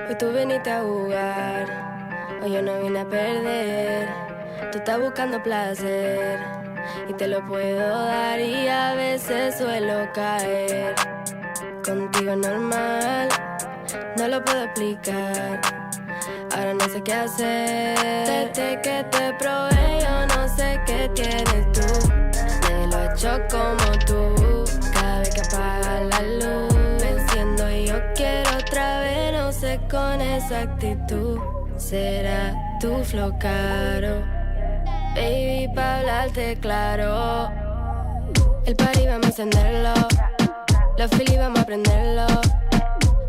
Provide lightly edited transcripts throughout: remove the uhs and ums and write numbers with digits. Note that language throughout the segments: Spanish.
Hoy tú viniste a jugar, hoy yo no vine a perder. Tú estás buscando placer y te lo puedo dar, y a veces suelo caer. Contigo es normal, no lo puedo explicar. Ahora no sé qué hacer. Desde que te probé yo no sé qué tienes tú. Me lo he hecho como tú, cada vez que apagas la luz. Venciendo y yo quiero otra vez, no sé con esa actitud. Será tu flow caro, baby, pa' hablarte claro. El party vamos a encenderlo, los Philly vamos a prenderlo.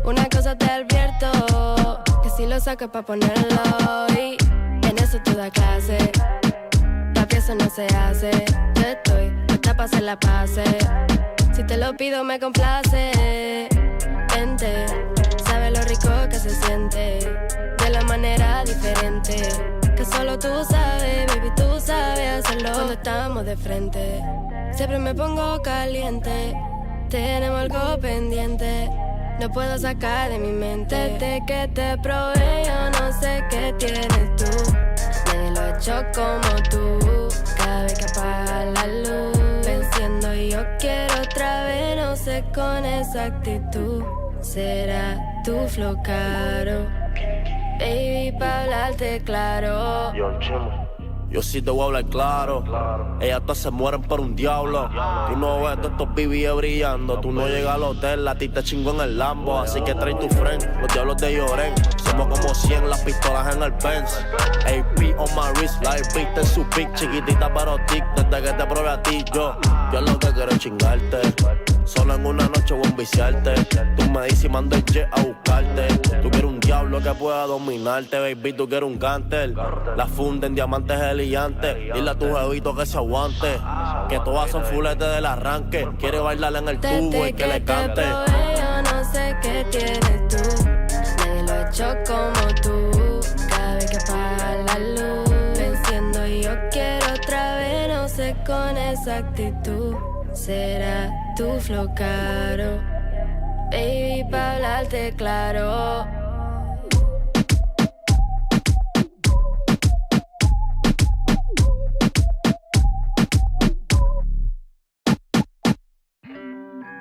Una cosa te advierto, que si lo saco es pa' ponerlo. Y en eso tú das clase, papi, eso no se hace. Yo estoy puesta pa' hacer la pase. Si te lo pido me complace. Vente, sabe lo rico que se siente, de la manera diferente, que solo tú sabes, baby, tú sabes hacerlo. Cuando estamos de frente, siempre me pongo caliente. Tenemos algo pendiente, no puedo sacar de mi mente. Desde que te probé yo no sé qué tienes tú. Me lo he hecho como tú, cada vez que apagas la luz. Venciendo y yo quiero otra vez, no sé con esa actitud. Será tu flow caro, baby, pa' hablarte claro. Yo sí te voy a hablar claro. Ellas todas se mueren por un diablo. Tú no ves todos estos BBE brillando. Tú no llegas al hotel, a ti te chingo en el Lambo. Así que trae tu friend, los diablos de Lloren. Somos como 100, las pistolas en el Benz. AP on my wrist, la viste en su pick. Chiquitita pero tic, desde que te probé a ti yo lo que quiero es chingarte. Solo en una noche voy a enviciarte. Tú me dices y mando el jet a buscarte. Tú quieres un diablo que pueda dominarte, baby, tú quieres un gánter. La funda en diamantes brillantes. Dile a tu jevito que se aguante, que todas son fuletes del arranque. Quiere bailar en el tubo y que le cante. Desde que te probé yo no sé qué tienes tú. Me lo he hecho como tú, cada vez que apagas la luz. Venciendo y yo quiero otra vez, no sé con esa actitud. Será tu flow caro, baby, pa' hablarte claro.